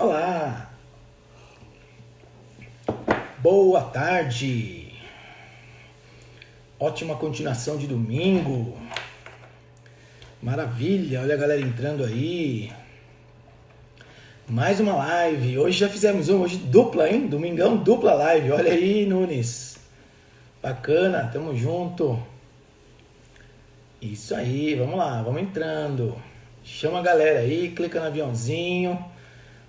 Olá, boa tarde, ótima continuação de domingo, maravilha, olha a galera entrando aí, mais uma live, hoje já fizemos hoje dupla, hein, domingão, dupla live, olha aí Nunes, bacana, tamo junto, isso aí, vamos lá, vamos entrando, chama a galera aí, clica no aviãozinho.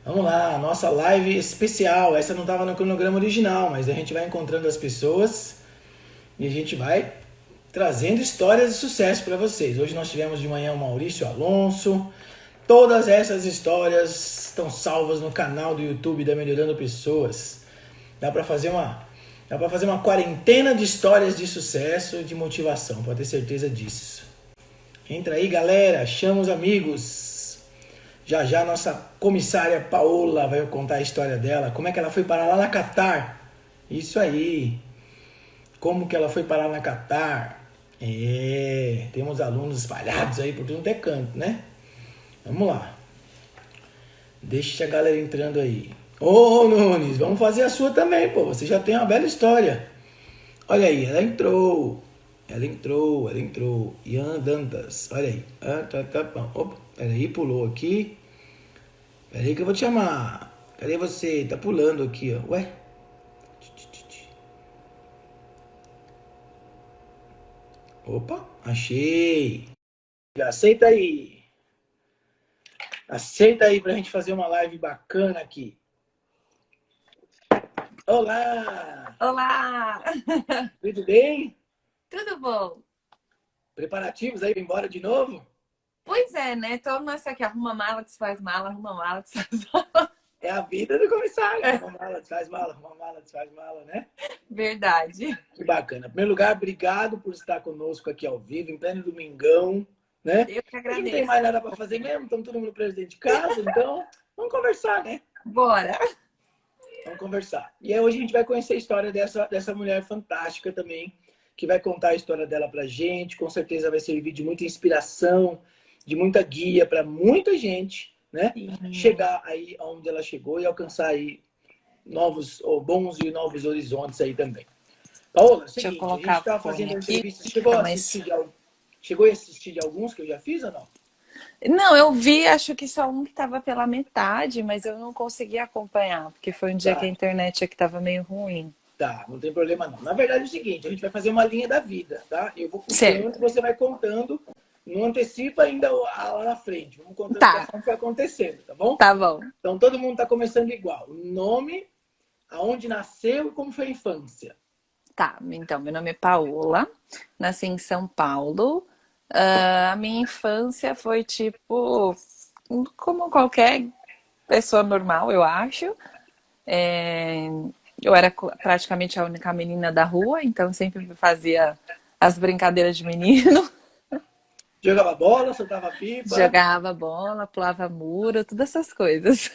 Vamos lá, nossa live especial. Essa não estava no cronograma original, mas a gente vai encontrando as pessoas e a gente vai trazendo histórias de sucesso para vocês. Hoje nós tivemos de manhã o Maurício Alonso. Todas essas histórias estão salvas no canal do YouTube da Melhorando Pessoas. Dá para fazer uma quarentena de histórias de sucesso e de motivação, pode ter certeza disso. Entra aí, galera, chama os amigos. Já já a nossa comissária Paola vai contar a história dela, como é que ela foi parar lá na Catar. Isso aí. Como que ela foi parar na Catar. Temos alunos espalhados aí por tudo é canto, né? Vamos lá. Deixa a galera entrando aí. Ô Nunes, vamos fazer a sua também, pô. Você já tem uma bela história. Olha aí, ela entrou. Ian Dantas, olha aí. Opa, peraí, pulou aqui. Peraí que eu vou te chamar. Cadê você? Tá pulando aqui, ó. Ué? Opa, achei. Aceita aí. Aceita aí pra gente fazer uma live bacana aqui. Olá! Olá! Tudo bem? Tudo bom? Preparativos aí pra ir embora de novo? Pois é, né? Todo mundo aqui arruma mala, desfaz mala, arruma mala, desfaz mala. É a vida do comissário. Arruma mala, desfaz mala, arruma mala, desfaz mala, né? Verdade. Que bacana. Em primeiro lugar, obrigado por estar conosco aqui ao vivo, em pleno domingão, né? Eu que A gente não tem agradeço. mais nada para fazer mesmo, estamos todo mundo preso dentro de casa, então vamos conversar, né? Bora! Vamos conversar. E aí hoje a gente vai conhecer a história dessa mulher fantástica também, que vai contar a história dela pra gente, com certeza vai servir de muita inspiração, de muita guia para muita gente, né? Chegar aí onde ela chegou e alcançar aí novos, ou bons e novos horizontes aí também. Paola, é o seguinte, a gente estava fazendo a entrevista, chegou a assistir de alguns que eu já fiz ou não? Não, eu vi, acho que só um que estava pela metade, mas eu não consegui acompanhar, porque foi um dia que a internet aqui estava meio ruim. Tá, não tem problema não. Na verdade é o seguinte, a gente vai fazer uma linha da vida, tá? Eu vou contando, Certo. você vai contando, não antecipa ainda lá na frente, vamos contando Tá. o que foi acontecendo, tá bom? Tá bom. Então todo mundo tá começando igual. Nome, aonde nasceu e como foi a infância. Tá, então, meu nome é Paola, nasci em São Paulo. A minha infância foi tipo como qualquer pessoa normal, eu acho. Eu era praticamente a única menina da rua, então sempre fazia as brincadeiras de menino. Jogava bola, soltava pipa. Jogava bola, pulava muro, todas essas coisas.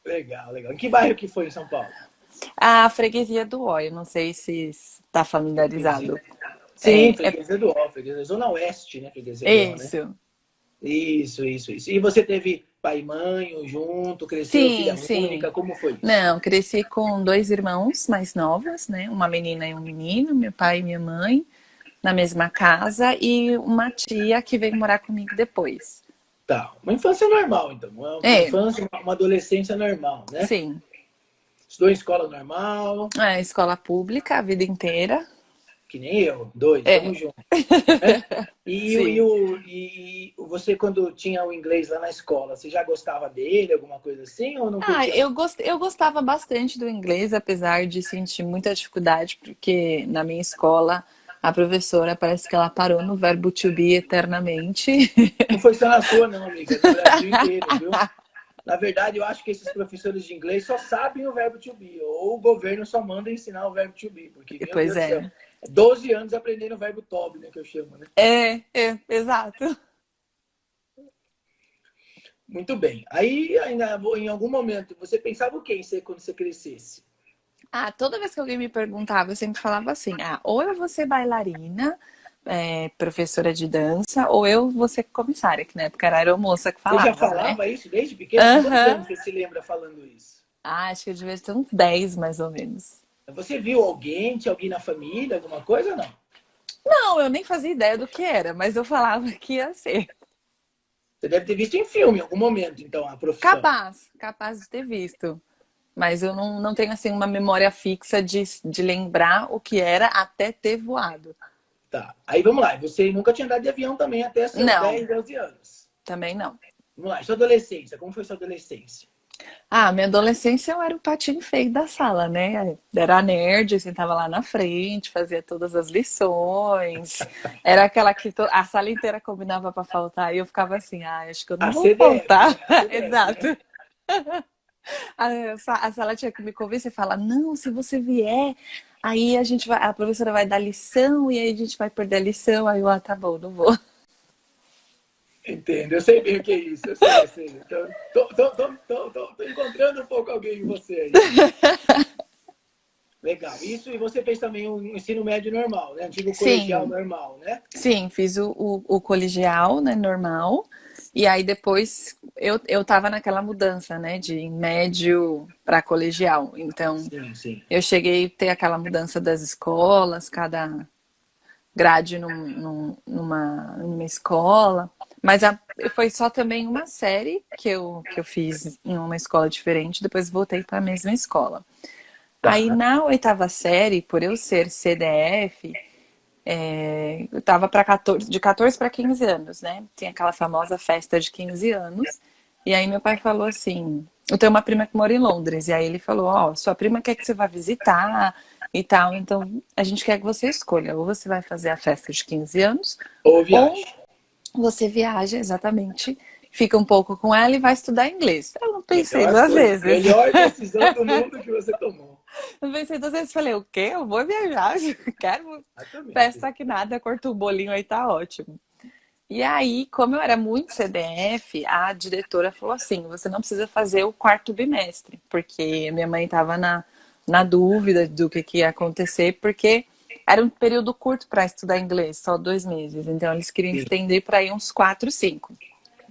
Legal, legal. Em que bairro que foi em São Paulo? A freguesia do Ó, não sei se está familiarizado. Sim, freguesia do Ó, freguesia Zona Oeste, né? Freguesia do Ó, né? Isso. Isso. E você teve pai e mãe junto, cresceu filha única, como foi isso? Não, cresci com 2 irmãos mais novos, né? Uma menina e um menino, meu pai e minha mãe, na mesma casa, e uma tia que veio morar comigo depois. Tá, uma infância normal, então. Uma infância, uma adolescência normal, né? Sim. Estudou em escola normal. Escola pública a vida inteira. Que nem eu, 2, tamo junto. Né? E você, quando tinha o inglês lá na escola, você já gostava dele, alguma coisa assim, ou não curtia? Eu gostava bastante do inglês, apesar de sentir muita dificuldade, porque na minha escola a professora parece que ela parou no verbo to be eternamente. Não foi só na sua, não, amiga, é do Brasil inteiro, viu? Na verdade, eu acho que esses professores de inglês só sabem o verbo to be, ou o governo só manda ensinar o verbo to be, porque, meu Deus do céu, 12 anos aprendendo o verbo to be, né, que eu chamo, né? Exato. Muito bem. Aí, ainda em algum momento, você pensava o que em ser quando você crescesse? Toda vez que alguém me perguntava, eu sempre falava assim, ou eu vou ser bailarina, professora de dança, ou eu vou ser comissária, que na época era a aeromoça que Você já falava, né? falava isso desde pequeno? Com quantos Aham. anos você se lembra falando isso? Ah, acho que eu devia ter uns 10 mais ou menos. Você viu alguém, tinha alguém na família, alguma coisa ou não? Não, eu nem fazia ideia do que era, mas eu falava que ia ser. Você deve ter visto em filme em algum momento, então, a profissão. Capaz de ter visto. Mas eu não tenho assim uma memória fixa de lembrar o que era até ter voado. Tá. Aí vamos lá. Você nunca tinha andado de avião também até seus Não, 10, 12 anos. também não. Vamos lá. Sua adolescência. Como foi sua adolescência? Ah, minha adolescência eu era o patinho feio da sala, né? Era nerd, sentava lá na frente, fazia todas as lições. Era aquela que a sala inteira combinava para faltar e eu ficava assim, ah, acho que eu não A vou CDF, faltar. né? A CDF, né? Exato. A sala tinha que me convencer e falar, não, se você vier, aí a professora vai dar lição e aí a gente vai perder a lição. Aí eu, ah, tá bom, não vou. Entendo. Eu sei bem o que é isso. Eu sei. Então, tô encontrando um pouco alguém em você aí. Legal. Isso, e você fez também o ensino médio normal, né? Antigo colegial Sim, normal, né? sim, fiz o colegial, né, normal. E aí depois eu tava naquela mudança, né, de médio para colegial. Então Sim, sim. eu cheguei a ter aquela mudança das escolas, cada grade numa escola. Mas foi só também uma série que eu fiz em uma escola diferente, depois voltei para a mesma escola. Aí Tá. na oitava série, por eu ser CDF, eu tava de 14 para 15 anos, né? Tem aquela famosa festa de 15 anos. E aí meu pai falou assim, eu tenho uma prima que mora em Londres, e aí ele falou, ó, sua prima quer que você vá visitar e tal, então a gente quer que você escolha, ou você vai fazer a festa de 15 anos, Ou viagem. ou você viaja, exatamente, fica um pouco com ela e vai estudar inglês. Eu não pensei Melhor duas coisa. vezes. Melhor decisão do mundo que você tomou. Eu pensei duas vezes, falei, o quê? Eu vou viajar, quero Exatamente. festa que nada, corto o bolinho aí, tá ótimo. E aí, como eu era muito CDF, a diretora falou assim: você não precisa fazer o quarto bimestre, porque minha mãe estava na dúvida do que ia acontecer, porque era um período curto para estudar inglês, só 2 meses. Então, eles queriam Sim. estender para ir uns 4, 5.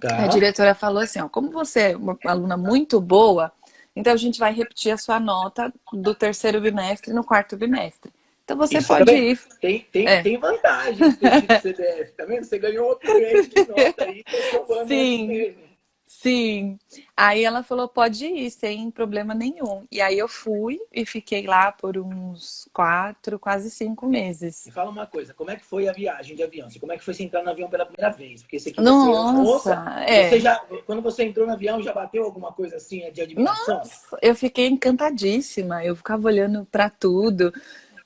A Tá. diretora falou assim: ó, como você é uma aluna muito boa, então a gente vai repetir a sua nota do terceiro bimestre no quarto bimestre. Então, você Isso, tá pode vendo? ir. É, Tem vantagens ter sido CDF, tá vendo? Você ganhou um upgrade de nota aí, fechou o ano antes sim. mesmo. Sim. Aí ela falou, pode ir, sem problema nenhum. E aí eu fui e fiquei lá por uns 4, quase 5 Me meses. fala uma coisa, como é que foi a viagem de avião? Como é que foi você entrar no avião pela primeira vez? Porque você queria ser moça, Nossa, você é. já, quando você entrou no avião, já bateu alguma coisa assim de admiração? Nossa, eu fiquei encantadíssima. Eu ficava olhando pra tudo,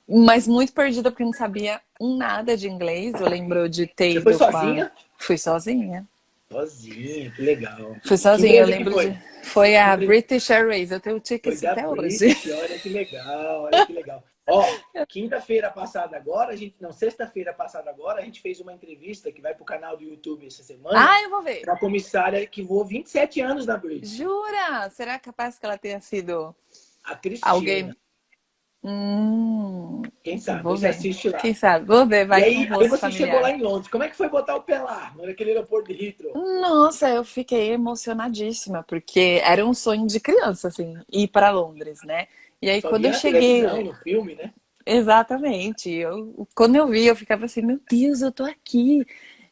mas muito perdida porque não sabia um nada de inglês. Eu lembro de ter Você foi ido com a. sozinha? Fui sozinha. Sozinha, que legal. Fui Que sozinha, eu empresa que lembro de. foi? Foi Que a empresa? British Airways, eu tenho Foi tickets da até hoje. British, olha que legal, olha que legal. Ó, quinta-feira passada agora, não, sexta-feira passada agora, a gente fez uma entrevista que vai pro canal do YouTube essa semana, Ah, eu vou ver. uma comissária que voou 27 anos na British, Jura? Será capaz que ela tenha sido a Cristina. alguém? Hum, Quem sabe? vou Você ver. assiste lá. Quem sabe? Vou ver, E vai que é um aí rosto você chegou lá familiar. em Londres. Como é que foi botar o pé lá, naquele aeroporto de Heathrow? Nossa, eu fiquei emocionadíssima, porque era um sonho de criança, assim, ir para Londres, né? E aí, Só quando eu via na cheguei, televisão, no filme, né? exatamente, quando eu vi, eu ficava assim, meu Deus, eu tô aqui.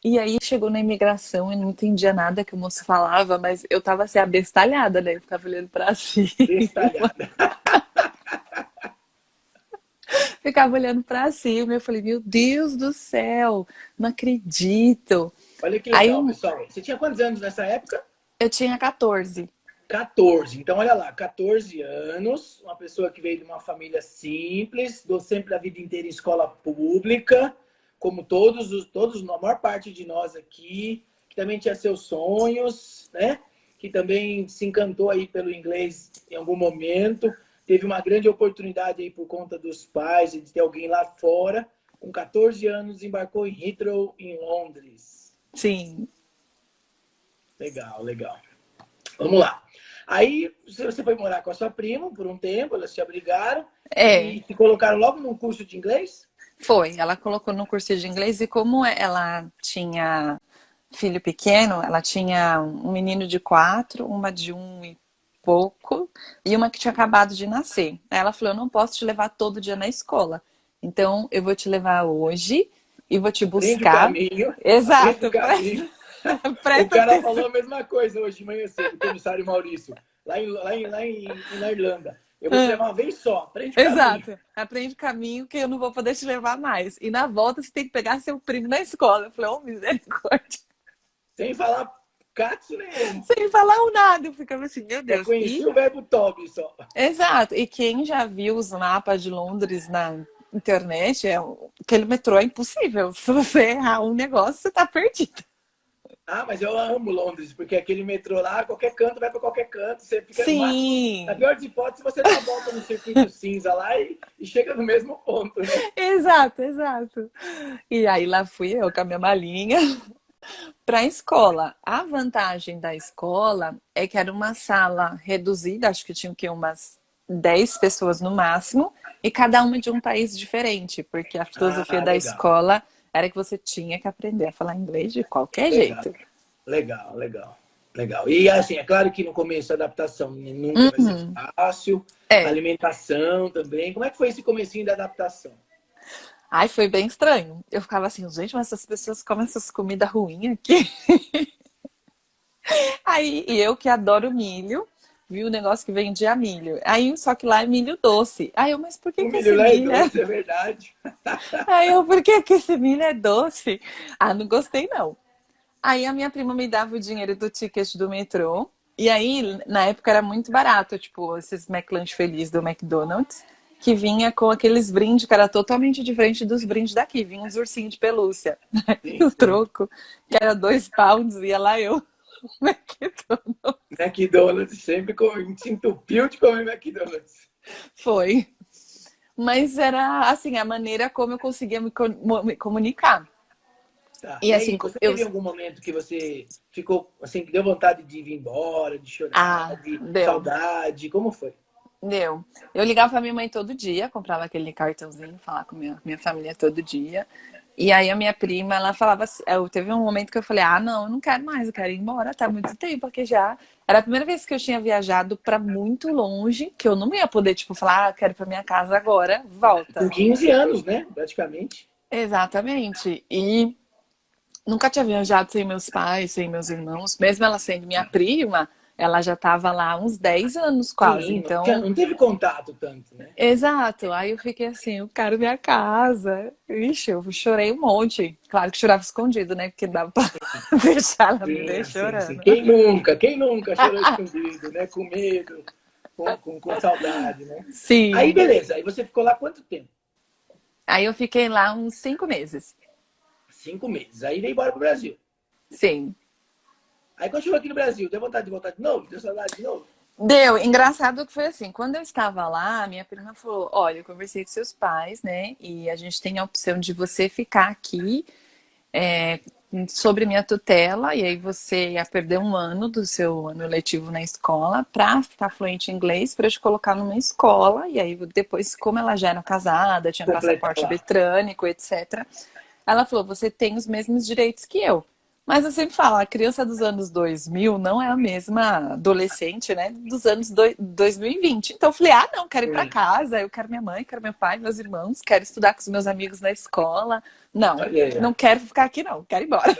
E aí chegou na imigração e não entendia nada que o moço falava, mas eu tava assim, abestalhada, né? Eu ficava olhando pra cima. Bestalhada. Ficava olhando pra cima, eu falei, meu Deus do céu, não acredito. Olha que Aí legal, pessoal. Você tinha quantos anos nessa época? eu tinha 14. 14. Então, olha lá, 14 anos, uma pessoa que veio de uma família simples, estudou sempre a vida inteira em escola pública, como todos, a maior parte de nós aqui, que também tinha seus sonhos, né? Que também se encantou aí pelo inglês em algum momento, teve uma grande oportunidade aí por conta dos pais e de ter alguém lá fora. Com 14 anos, embarcou em Heathrow, em Londres. Sim. Legal, legal. Vamos lá. Aí você foi morar com a sua prima por um tempo, elas se abrigaram É, e te colocaram logo num curso de inglês? Foi, ela colocou no curso de inglês e como ela tinha filho pequeno, ela tinha um menino de 4, uma de 1 e pouco e uma que tinha acabado de nascer. Aí ela falou, eu não posso te levar todo dia na escola, então eu vou te levar hoje e vou te Aprende o buscar. caminho, aprende o Exato, presta, caminho. O presta cara atenção. falou a mesma coisa hoje de manhã cedo, o comissário Maurício, na Irlanda. Eu vou te levar uma vez só, aprende o caminho. Exato. Aprende o caminho que eu não vou poder te levar mais. E na volta você tem que pegar seu primo na escola. Eu falei, oh, misericórdia. Sem falar catso nenhum. Sem falar um nada. Eu ficava assim, meu Já Deus. conheci o verbo Toby só. Exato. E quem já viu os mapas de Londres na internet, aquele metrô é impossível. Se você errar um negócio, você tá perdido. Ah, mas eu amo Londres, porque aquele metrô lá, qualquer canto vai para qualquer canto. Você fica no máximo. Na Sim, pior das hipóteses, você dá uma volta no circuito cinza lá e chega no mesmo ponto, né? exato, exato. E aí lá fui eu com a minha malinha para a escola. A vantagem da escola é que era uma sala reduzida, acho que tinha o quê? Umas 10 pessoas no máximo, e cada uma de um país diferente, porque a filosofia Ah, da legal, escola era que você tinha que aprender a falar inglês de qualquer legal, jeito. legal, legal, legal. E assim, é claro que no começo a adaptação nunca vai ser Uhum. fácil, É. alimentação também. Como é que foi esse comecinho da adaptação? Ai, foi bem estranho. Eu ficava assim, gente, mas essas pessoas comem essas comidas ruins aqui. Aí, e eu que adoro milho, vi o negócio que vendia milho. Aí, só que lá é milho doce. Aí eu, mas por que O que milho esse lá é milho é... doce, é verdade. Aí eu, por que que esse milho é doce? Ah, não gostei não. Aí a minha prima me dava o dinheiro do ticket do metrô. E aí, na época era muito barato, tipo, esses McLanche Feliz do McDonald's, que vinha com aqueles brindes que era totalmente diferente dos brindes daqui. Vinha uns ursinhos de pelúcia. E Sim, o sim. troco, que era 2 pounds, ia lá eu no McDonald's. McDonald's, sempre se entupiu de comer McDonald's. Foi. Mas era, assim, a maneira como eu conseguia me comunicar. Tá. E E assim, aí, você eu... teve algum momento que você ficou assim, que deu vontade de ir embora, de chorar, Ah, de deu. saudade? Como foi? Deu. Eu ligava pra minha mãe todo dia, comprava aquele cartãozinho, falar com minha família todo dia. E aí a minha prima, ela falava assim, teve um momento que eu falei, ah, não, eu não quero mais, eu quero ir embora, tá muito tempo aqui já. Era a primeira vez que eu tinha viajado pra muito longe, que eu não ia poder, tipo, falar, ah, quero ir pra minha casa agora, Com volta. 15 anos, né? Praticamente. Exatamente. E nunca tinha viajado sem meus pais, sem meus irmãos. Mesmo ela sendo minha prima, ela já estava lá há uns 10 anos quase. Sim, Então, não teve contato tanto, né? exato. Aí eu fiquei assim, eu quero minha casa. Ixi, eu chorei um monte. Claro que chorava escondido, né? Porque dava pra deixar ela me ver Sim, sim, sim. chorando. Quem nunca chorou escondido, né? Com medo, com saudade, né? Aí, Sim. beleza. Aí você ficou lá quanto tempo? Aí eu fiquei lá uns 5 meses. 5 meses. Aí veio embora pro Brasil. Sim. Aí quando chegou aqui no Brasil, deu vontade de voltar de novo? Deu saudade de novo? Deu. Engraçado que foi assim, quando eu estava lá, minha prima falou, olha, eu conversei com seus pais, né? E a gente tem a opção de você ficar aqui é, sobre minha tutela, e aí você ia perder um ano do seu ano letivo na escola para ficar fluente em inglês, para te colocar numa escola, e aí depois, como ela já era casada, tinha Completar passaporte lá. britânico, etc., ela falou, você tem os mesmos direitos que eu. Mas eu sempre falo, a criança dos anos 2000 não é a mesma adolescente, né, dos anos 2020. Então eu falei, ah, não, quero ir para Sim. casa, eu quero minha mãe, quero meu pai, meus irmãos, quero estudar com os meus amigos na escola. Não, Olha aí, ó. não quero ficar aqui não, quero ir embora.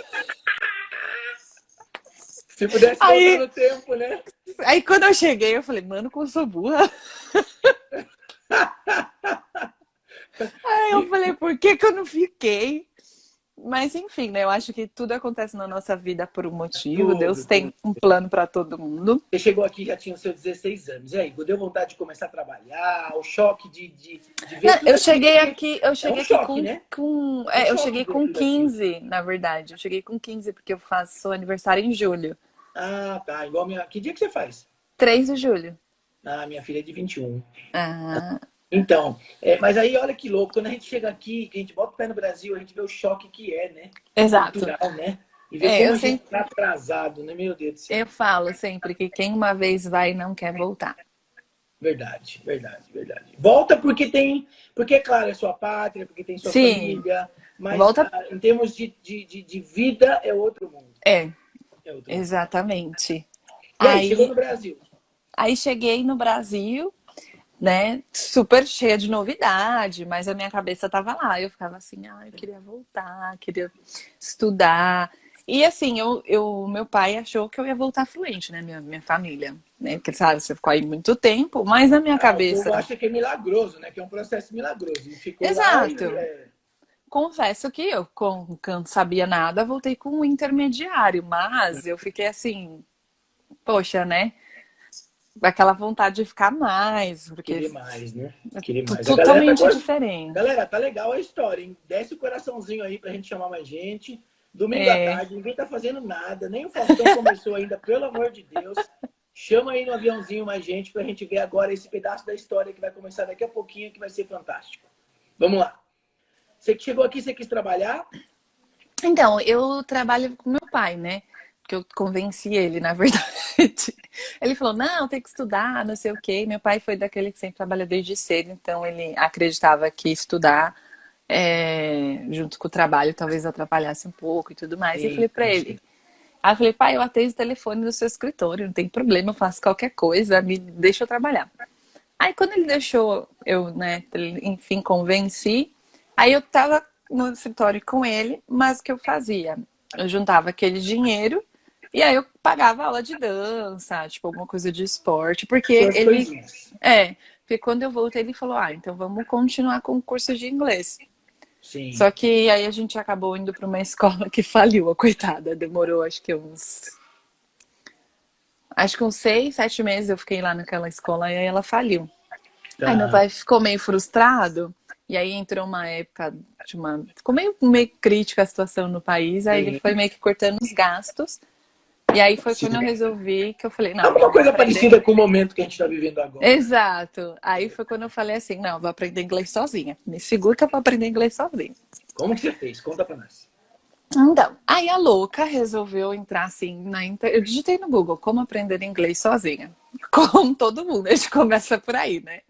Se pudesse voltar Aí, no tempo, né? aí quando eu cheguei, eu falei, mano, como eu sou burra. Aí eu E falei, por que que eu não fiquei? Mas enfim, né? Eu acho que tudo acontece na nossa vida por um motivo. Deus tudo, tem tudo. um plano para todo mundo. Você chegou aqui já tinha os seus 16 anos. E aí, deu vontade de começar a trabalhar, o choque de ver Não, tudo aquilo. Porque eu é um cheguei aqui choque, né? É um eu choque cheguei ver com tudo aquilo. 15, na verdade. Eu cheguei com 15 porque eu faço aniversário em julho. Ah, tá. Igual minha. Que dia que você faz? 3 de julho. Ah, minha filha é de 21. Ah, Então, mas aí olha que louco, quando a gente chega aqui, que a gente bota o pé no Brasil, a gente vê o choque que é, né? exato. Cultural, né? E ver É, como a gente tá atrasado, né? Meu Deus do céu. eu falo sempre que quem uma vez vai não quer voltar. Verdade, verdade, verdade. Volta porque tem, porque, claro, é sua pátria, porque tem sua Sim, família, mas volta. em termos de vida é outro mundo. É, É outro mundo. exatamente. E aí, chegou no Aí, Brasil. aí cheguei no Brasil, né? Super cheia de novidade, mas a minha cabeça tava lá. Eu ficava assim, ah, eu queria voltar, queria estudar. E assim, meu pai achou que eu ia voltar fluente, né? Minha família, né? Porque sabe, você ficou aí muito tempo, mas na minha Ah, o povo cabeça. acha que é milagroso, né? Que é um processo milagroso. E ficou lá e Exato. é, Confesso que eu, como não sabia nada, voltei com um intermediário, mas eu fiquei assim, poxa, né? Aquela vontade de ficar mais, porque querer mais, né? é Querer mais. A galera tá totalmente gost... diferente. Galera, tá legal a história, hein? Desce o coraçãozinho aí pra gente chamar mais gente. Domingo à É, tarde, ninguém tá fazendo nada, nem o Faustão começou ainda, pelo amor de Deus. Chama aí no aviãozinho mais gente pra gente ver agora esse pedaço da história que vai começar daqui a pouquinho, que vai ser fantástico. Vamos lá. Você que chegou aqui, você quis trabalhar? então, eu trabalho com meu pai, né? Que eu convenci ele, na verdade. Ele falou: não, tem que estudar, não sei o quê. Meu pai foi daquele que sempre trabalha desde cedo, então ele acreditava que estudar, junto com o trabalho, talvez atrapalhasse um pouco e tudo mais. E eu Sim, falei pra sim. ele: aí eu falei, pai, eu atendo o telefone do seu escritório, não tem problema, eu faço qualquer coisa, me deixa eu trabalhar. Aí quando ele deixou eu, né, enfim, convenci, aí eu tava no escritório com ele, mas o que eu fazia? Eu juntava aquele dinheiro e aí eu pagava aula de dança, tipo, alguma coisa de esporte, porque Suas ele, coisinhas. porque quando eu voltei ele falou, ah, então vamos continuar com o curso de inglês. Sim. Só que aí a gente acabou indo para uma escola que faliu, a coitada, demorou acho que uns 6, 7 meses eu fiquei lá naquela escola e aí ela faliu. Aí meu Tá. pai ficou meio frustrado, e aí entrou uma época de uma. Ficou meio crítica a situação no país, aí ele Sim, foi meio que cortando os gastos. E aí foi sim. quando eu resolvi que eu falei, É não, uma então vou coisa aprender. parecida com o momento que a gente está vivendo agora. Exato. Aí foi quando eu falei assim, não, vou aprender inglês sozinha. Me segura que eu vou aprender inglês sozinha. Como que você fez? Conta pra nós. Então, aí a louca resolveu entrar assim na internet. Eu digitei no Google como aprender inglês sozinha. Como todo mundo, a gente começa por aí, né?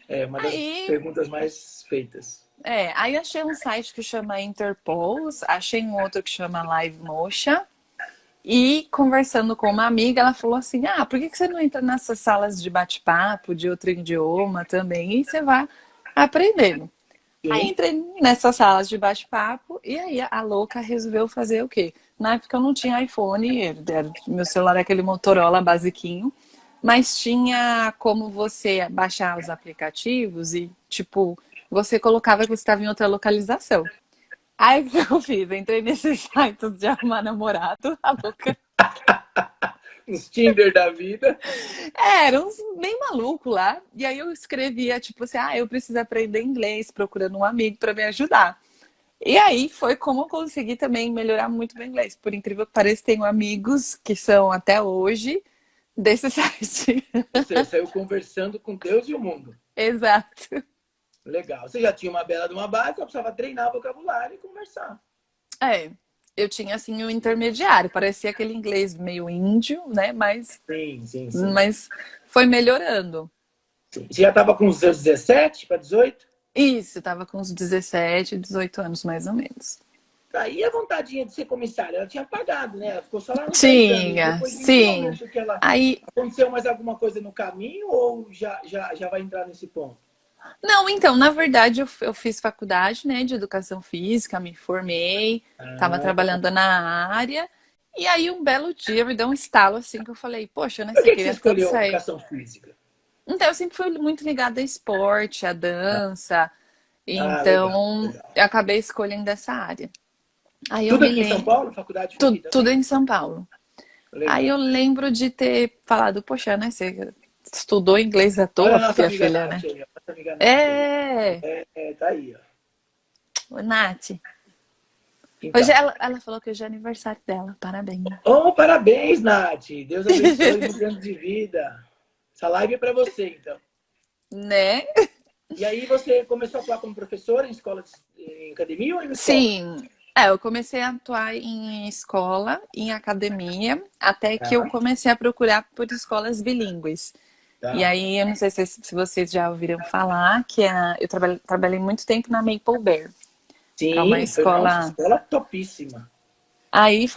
É uma das Aí perguntas mais feitas. aí achei um site que chama Interpose, achei um outro que chama Live Motion. E conversando com uma amiga, ela falou assim: ah, por que você não entra nessas salas de bate-papo de outro idioma também? E você vai aprendendo. Aí Sim, entrei nessas salas de bate-papo e aí a louca resolveu fazer o quê? Na época eu não tinha iPhone, meu celular era aquele Motorola basiquinho, mas tinha como você baixar os aplicativos e, tipo, você colocava que você estava em outra localização. Aí o que eu fiz? Entrei nesses sites de arrumar namorado, a louca. os Tinder da vida. Era uns bem maluco lá. E aí eu escrevia, tipo assim, ah, eu preciso aprender inglês, procurando um amigo para me ajudar. E aí foi como eu consegui também melhorar muito meu inglês. Por incrível que pareça, tenho amigos que são até hoje desse site. Você saiu conversando com Deus e o mundo. Exato. Legal. Você já tinha uma bela de uma base, só precisava treinar vocabulário e conversar. É, eu tinha assim o intermediário, parecia aquele inglês meio índio, né? Mas, Sim, sim, sim. mas foi melhorando. Sim. Você já estava com os seus 17 para 18? Isso, tava com uns 17, 18 anos mais ou menos. Aí a vontadinha de ser comissária, ela tinha pagado, né? Ela ficou só lá nos 10 anos. Tinha, Depois, em que sim. momento que ela Aí, aconteceu mais alguma coisa no caminho ou já vai entrar nesse ponto? não, então, na verdade, eu fiz faculdade, né, de educação física, me formei, estava Ah, trabalhando na área, e aí um belo dia me deu um estalo assim que eu falei, poxa, né, por você que você queria tanto escolheu sair. educação física? Então, eu sempre fui muito ligada a esporte, a dança, Ah, legal, então legal. eu acabei escolhendo essa área. Aí eu Tudo me aqui em São lembro, Paulo? Faculdade foi aqui tudo também? em São Paulo. Aí Legal. eu lembro de ter falado, poxa, né, você estudou inglês à Olha toa, a nossa minha amiga filha, Nath né? aí, ó. Nossa amiga Nath aí. É, Tá aí, ó. Nath. Hoje Então. ela falou que hoje é aniversário dela. Parabéns. Oh, parabéns, Nath. Deus abençoe muitos anos de vida. Essa live é para você, então. Né? E aí você começou a atuar como professora em escola, em academia ou em escola? Sim. Eu comecei a atuar em escola, em academia, até que eu Tá. comecei a procurar por escolas bilíngues. E Tá. aí, eu não sei se vocês já ouviram falar, eu trabalhei muito tempo na Maple Bear, que é uma Sim, foi, nossa, escola. escola topíssima. Aí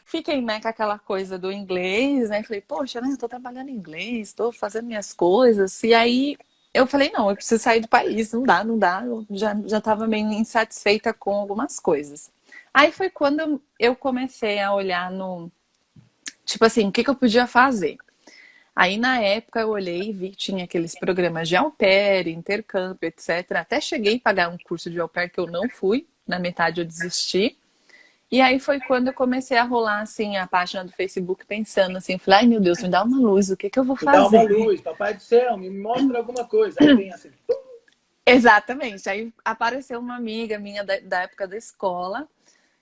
fiquei, né, com aquela coisa do inglês, né? Falei, poxa, né, eu tô trabalhando em inglês, tô fazendo minhas coisas. E aí eu falei, não, eu preciso sair do país, não dá. Eu já tava meio insatisfeita com algumas coisas. Aí foi quando eu comecei a olhar no, tipo assim, o que que eu podia fazer? Aí na época eu olhei e vi que tinha aqueles programas de au pair, intercâmbio, etc. Até cheguei a pagar um curso de au pair que eu não fui, na metade eu desisti. E aí foi quando eu comecei a rolar assim a página do Facebook pensando assim, falei, ai meu Deus, me dá uma luz, o que que eu vou Me dá uma fazer? luz, papai do céu, me mostra alguma coisa. Aí vem assim, Exatamente. Aí apareceu uma amiga minha da época da escola,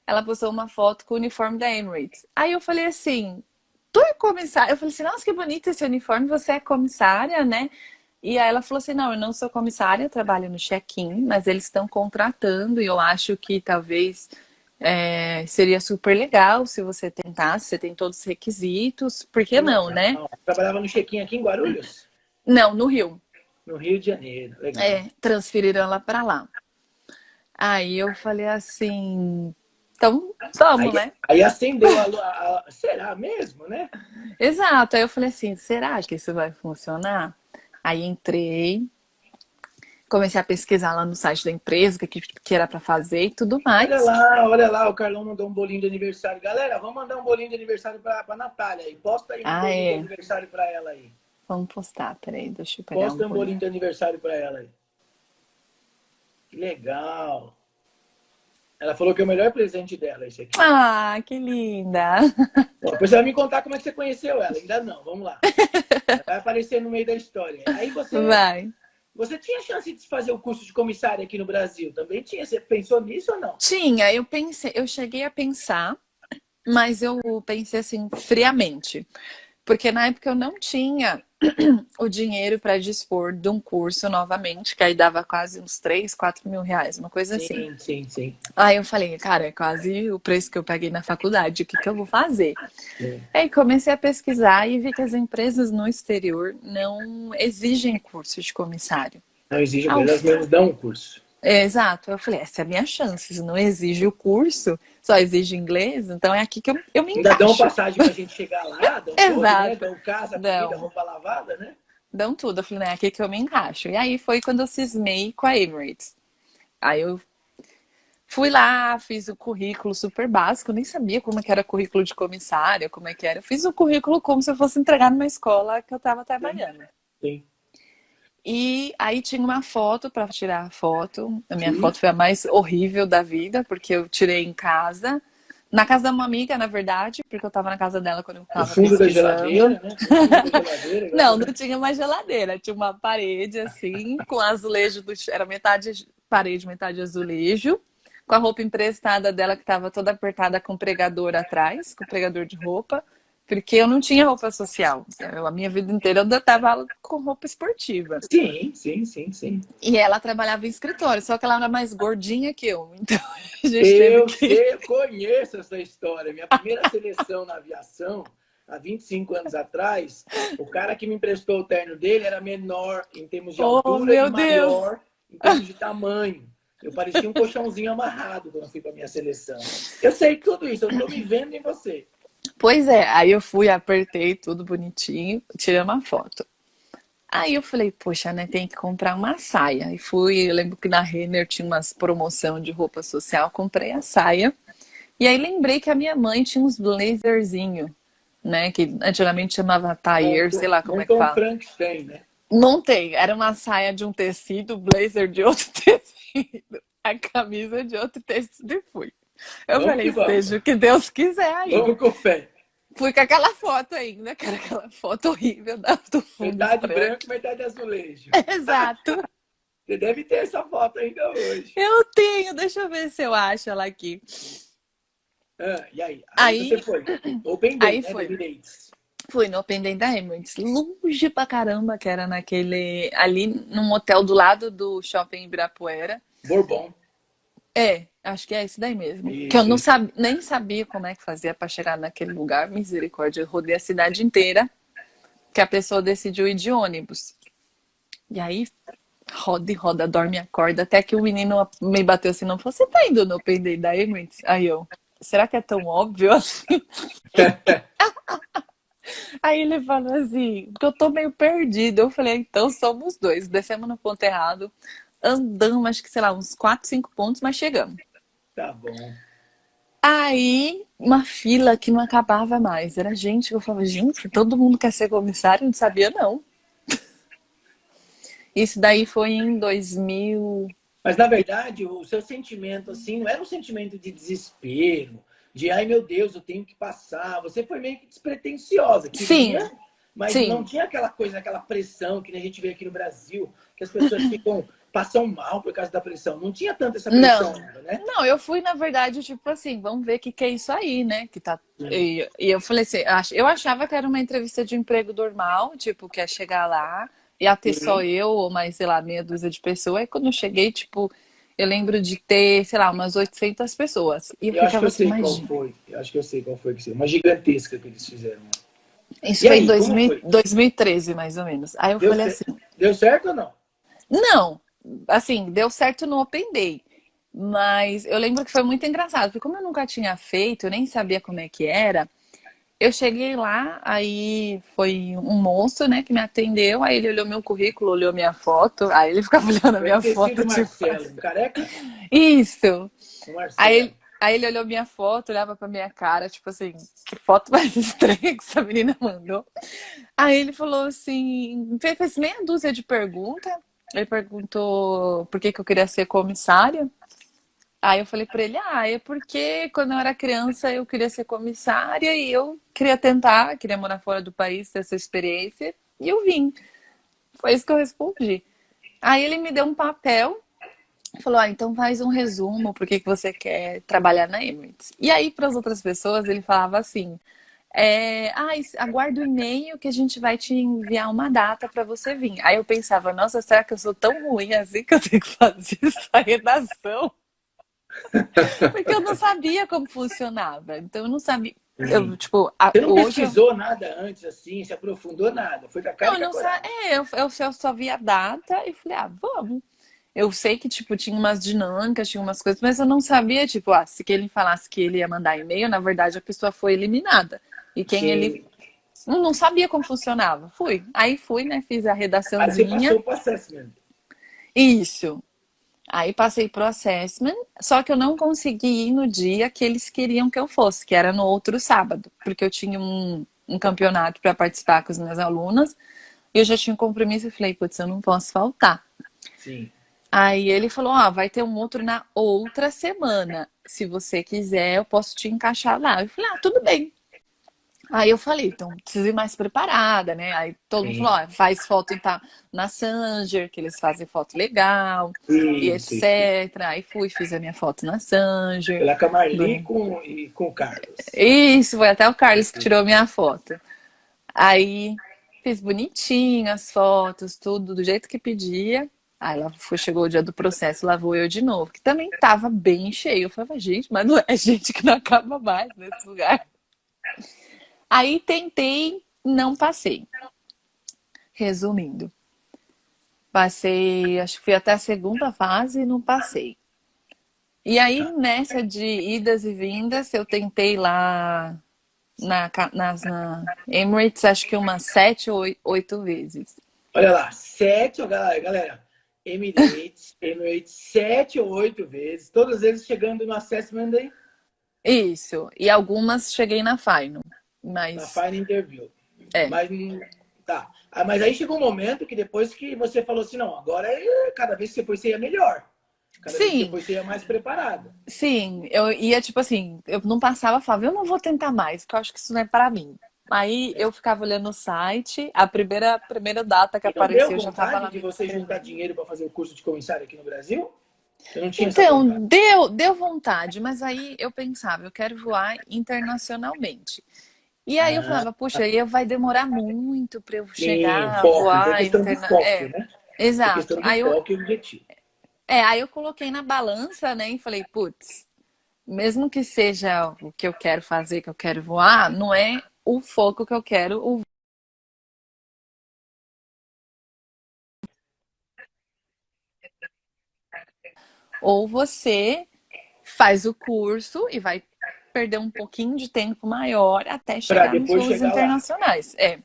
ela postou uma foto com o uniforme da Emirates. Aí eu falei assim, tu é comissária? Eu falei assim, nossa, que bonito esse uniforme, você é comissária, né? E aí ela falou assim, não, eu não sou comissária, eu trabalho no check-in, mas eles estão contratando e eu acho que talvez seria super legal se você tentasse, você tem todos os requisitos, por que que não, legal. né? Trabalhava no check-in aqui em Guarulhos, Não, no Rio. no Rio de Janeiro. Legal. Transferiram ela para lá. Aí eu falei assim, então vamos, Aí, né? aí acendeu será mesmo, né? Exato. Aí eu falei assim, será que isso vai funcionar? Aí entrei, comecei a pesquisar lá no site da empresa o que era para fazer e tudo mais. Olha lá, o Carlão mandou um bolinho de aniversário. Galera, vamos mandar um bolinho de aniversário pra Natália aí. Posta aí um Ah, bolinho de é. aniversário pra ela aí. Vamos postar, peraí, deixa eu pegar um Posta um bolinho. bolinho de aniversário pra ela aí. Que legal. Ela falou que é o melhor presente dela, esse aqui. Ah, que linda! Depois você vai me contar como é que você conheceu ela. Ainda não, vamos lá. Ela vai aparecer no meio da história. Aí Vai. você tinha chance de fazer o curso de comissária aqui no Brasil? Também tinha? Você pensou nisso ou não? Tinha, eu cheguei a pensar, mas eu pensei assim, friamente. Porque na época eu não tinha o dinheiro para dispor de um curso novamente, que aí dava quase uns 3, 4 mil reais, uma coisa assim. Sim, sim, sim. Aí eu falei, cara, é quase o preço que eu paguei na faculdade, o que que eu vou fazer? Sim. Aí comecei a pesquisar e vi que as empresas no exterior não exigem curso de comissário. Não exige, Ah, elas mesmas dão um curso. exato. Eu falei, essa é a minha chance. Se não exige o curso, só exige inglês, então é aqui que eu me Ainda dão encaixo. passagem pra gente chegar lá, dão tudo, né? Exato. Dão casa, comida, Dão, roupa lavada, né? dão tudo. Eu falei, né, é aqui que eu me encaixo. E aí foi quando eu cismei com a Emirates. Aí eu fui lá, fiz o currículo super básico, nem sabia como é que era currículo de comissária, como é que era. Eu fiz o currículo como se eu fosse entregar numa escola que eu estava Sim, trabalhando. sim. E aí tinha uma foto para tirar a foto. A minha Sim. foto foi a mais horrível da vida, porque eu tirei em casa. Na casa de uma amiga, na verdade, porque eu estava na casa dela quando eu No estava fundo da pesquisando. geladeira, né? No fundo da geladeira, Não, né? não tinha uma geladeira, tinha uma parede assim, com azulejo era metade parede, metade azulejo, com a roupa emprestada dela que estava toda apertada com pregador atrás, com pregador de roupa, porque eu não tinha roupa social. A minha vida inteira eu estava com roupa esportiva. Sim, sim, sim, sim. E ela trabalhava em escritório, só que ela era mais gordinha que eu. Então a gente teve Eu que. sei, eu conheço essa história. Minha primeira seleção na aviação, há 25 anos atrás, o cara que me emprestou o terno dele era menor em termos de Oh, altura e meu Deus! maior em termos de tamanho. Eu parecia um colchãozinho amarrado quando eu fui para minha seleção. Eu sei tudo isso, eu estou me vendo em você. Pois é, aí eu fui, apertei tudo bonitinho, tirei uma foto. Aí eu falei, poxa, né, tem que comprar uma saia. E fui, eu lembro que na Renner tinha umas promoção de roupa social, comprei a saia. E aí lembrei que a minha mãe tinha uns blazerzinho, né, que antigamente chamava tailleur, sei lá como é que Montou um fala. Frankenstein, né? Montei, era uma saia de um tecido, blazer de outro tecido, a camisa de outro tecido e fui. Eu Vamos que falei, vamos. seja o que Deus quiser aí. Vamos com fé. Fui com aquela foto ainda, que era aquela foto horrível do fundo Metade branco. branco, metade azulejo. Exato. Você deve ter essa foto ainda hoje. Eu tenho, deixa eu ver se eu acho ela aqui. Ah, e aí? Aí você Aí, foi. Open Day, aí né? Da foi. Emirates. Fui no Open Day da Emirates, longe pra caramba, que era ali num hotel do lado do Shopping Ibirapuera. Bourbon. Acho que é esse daí mesmo. Que eu Isso, não isso. sabia, nem sabia como é que fazia pra chegar naquele lugar, misericórdia. Eu rodei a cidade inteira que a pessoa decidiu ir de ônibus. E aí, roda e roda, dorme e acorda, até que o menino me bateu assim, não falou, você tá indo no Open Day da Emirates? Aí eu, será que é tão óbvio assim? Aí ele falou assim, que eu tô meio perdido. Eu falei, então somos dois. Descemos no ponto errado, andamos, acho que, sei lá, uns 4, 5 pontos, mas chegamos. Tá bom. Aí, uma fila que não acabava mais. Era gente que eu falava, gente, todo mundo quer ser comissário? Não sabia, não. Isso daí foi em 2000. Mas, na verdade, o seu sentimento, assim, não era um sentimento de desespero, de, ai, meu Deus, eu tenho que passar. Você foi meio que despretensiosa, Sim, queria, mas não sim. tinha aquela coisa, aquela pressão que nem a gente vê aqui no Brasil, que as pessoas passam mal por causa da pressão. Não tinha tanta essa pressão, Não. né? Não, eu fui, na verdade, tipo assim, vamos ver o que, que é isso aí, né? Que tá. Sim. E eu falei assim, eu achava que era uma entrevista de emprego normal, tipo, que ia chegar lá, ia ter só Sim. eu, ou mais, sei lá, meia dúzia de pessoas. Aí quando eu cheguei, tipo, eu lembro de ter, sei lá, umas 800 pessoas. E eu Eu acho que ficava eu assim, sei qual imagina. foi. Eu acho que eu sei qual foi que uma gigantesca que eles fizeram. Isso E foi em aí, como foi? 2013, mais ou menos. Aí eu Deu, falei assim, deu certo ou não? não, assim, deu certo no Open Day. Mas eu lembro que foi muito engraçado, porque como eu nunca tinha feito, eu nem sabia como é que era. Eu cheguei lá, aí foi um moço, né, que me atendeu, aí ele olhou meu currículo, olhou minha foto, aí ele ficava olhando a Deve minha ter sido foto, o tipo Marcelo, um assim, careca? isso! O Aí Marcelo. ele olhou minha foto, olhava pra minha cara, tipo assim, que foto mais estranha que essa menina mandou. Aí ele falou assim, fez meia dúzia de perguntas. Ele perguntou por que que eu queria ser comissária. Aí eu falei pra ele, é porque quando eu era criança eu queria ser comissária e eu queria tentar, queria morar fora do país, ter essa experiência, e eu vim. Foi isso que eu respondi. Aí ele me deu um papel, falou, então faz um resumo, por que que você quer trabalhar na Emirates. E aí para as outras pessoas ele falava assim, aguarda o e-mail que a gente vai te enviar uma data para você vir. Aí eu pensava, nossa, será que eu sou tão ruim assim que eu tenho que fazer essa redação? Porque eu não sabia como funcionava. Então eu não sabia. Eu, Sim. tipo, Você não hoje eu. pesquisou nada antes, assim, se aprofundou nada. Foi com a cara Não, e eu com a não coragem. eu só vi a data e falei, vamos. Eu sei que, tipo, tinha umas dinâmicas, tinha umas coisas, mas eu não sabia, tipo, se que ele falasse que ele ia mandar e-mail, na verdade a pessoa foi eliminada. E quem ele. Sim. Não sabia como funcionava. Fui. Aí fui, né? Fiz a Aí você redaçãozinha. passou o assessment. Isso. Aí passei pro assessment, só que eu não consegui ir no dia que eles queriam que eu fosse, que era no outro sábado, porque eu tinha um campeonato para participar com as minhas alunas, e eu já tinha um compromisso e falei, putz, eu não posso faltar. Sim. Aí ele falou, vai ter um outro na outra semana. Se você quiser, eu posso te encaixar lá. Eu falei, tudo bem. Aí eu falei, então preciso ir mais preparada, né? Aí todo mundo falou, Sim. faz foto tá, na Sanger, que eles fazem foto legal, e Isso. etc. Aí fui, fiz a minha foto na Sanger. Pela Camarli e com o Carlos. Isso, foi até o Carlos que tirou minha foto. Aí fiz bonitinho as fotos, tudo do jeito que pedia. Aí lá chegou o dia do processo, lá vou eu de novo, que também tava bem cheio. Eu falava, gente, mas não é gente que não acaba mais nesse lugar. Aí tentei, não passei. Resumindo, passei, acho que fui até a segunda fase e não passei. E aí, nessa de idas e vindas, eu tentei lá na Emirates, acho que umas 7 ou 8 vezes. Olha lá, sete, ó, galera. Emirates, 7 ou 8 vezes, todas eles chegando no assessment aí, Isso. E algumas cheguei na final. na Mas, final interview. é. Mas tá. Mas aí chegou um momento que depois que você falou assim, não, agora cada vez que você foi, você ia melhor. Cada vez que você Sim, foi, você ia mais preparada. sim. Eu ia, tipo assim, eu não passava, falava, eu não vou tentar mais, porque eu acho que isso não é para mim. Aí eu ficava olhando o site, a primeira data que E não deu apareceu, eu já estava vontade lá de me você juntar inscrevendo. dinheiro para fazer o curso de comissário aqui no Brasil? Você não tinha essa vontade? Então, deu vontade, mas aí eu pensava, eu quero voar internacionalmente. E aí eu Ah, falava, puxa, aí vai demorar muito para eu sim, chegar a foco. Então é voar questão de foco, né? É exato. questão de foco e objetivo. Aí eu coloquei na balança, né, e falei, putz, mesmo que seja o que eu quero fazer, que eu quero voar, não é o foco que eu quero, o ou você faz o curso e vai perder um pouquinho de tempo maior até Para chegar nos depois voos chegar lá. internacionais. É.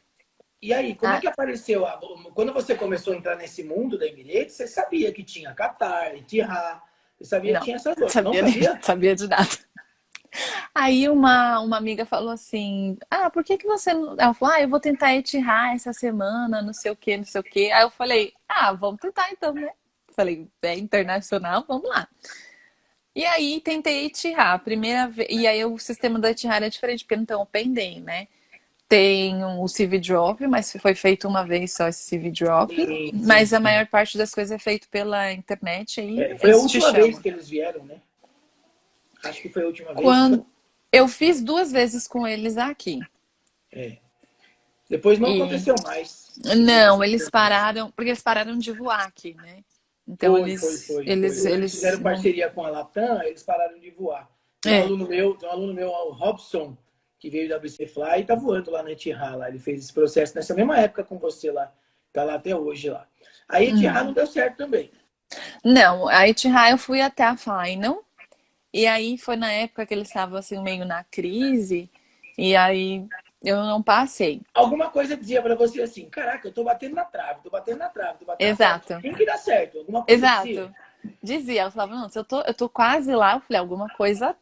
E aí, como é Ah, que apareceu? Quando você começou a entrar nesse mundo da Emirates, você sabia que tinha Qatar, Etihad, você sabia que não, tinha essas outras. Não sabia nem, sabia? sabia de nada. Aí uma amiga falou assim: Ah, por que que você não. Ela falou: Ah, eu vou tentar Etihad essa semana, não sei o que, não sei o que. Aí eu falei: Ah, vamos tentar então, né? Falei: É internacional, vamos lá. E aí tentei Etihad, a primeira vez. E aí o sistema da Etihad é diferente, porque não tem Open Day, né? Tem o CV Drop, mas foi feito uma vez só esse CV Drop. Sim, sim, Mas a sim. maior parte das coisas é feito pela internet, aí Foi a eles te última vez chamam. que eles vieram, né? Acho que foi a última vez, não foi? Quando eu fiz duas vezes com eles aqui. É. Depois não E aconteceu mais. Depois não não, eles aconteceu mais. pararam, porque eles pararam de voar aqui, né? Então Foi. Ou eles eles fizeram não. parceria com a Latam, eles pararam de voar. É. Tem um aluno meu, o Robson, que veio da BC Fly e tá voando lá na Etihad lá. Ele fez esse processo nessa mesma época com você lá. Tá lá até hoje lá. A Etihad não Uhum. deu certo também. Não, a Etihad eu fui até a Final. E aí foi na época que eles estavam assim meio na crise. E aí eu não passei. Alguma coisa dizia para você assim, caraca, eu tô batendo na trave, tô batendo na trave, tô batendo na trave. Exato, Tem que dar certo. Alguma coisa dizia. exato. Dizia, ela falava, não, se eu tô quase lá, eu falei, alguma coisa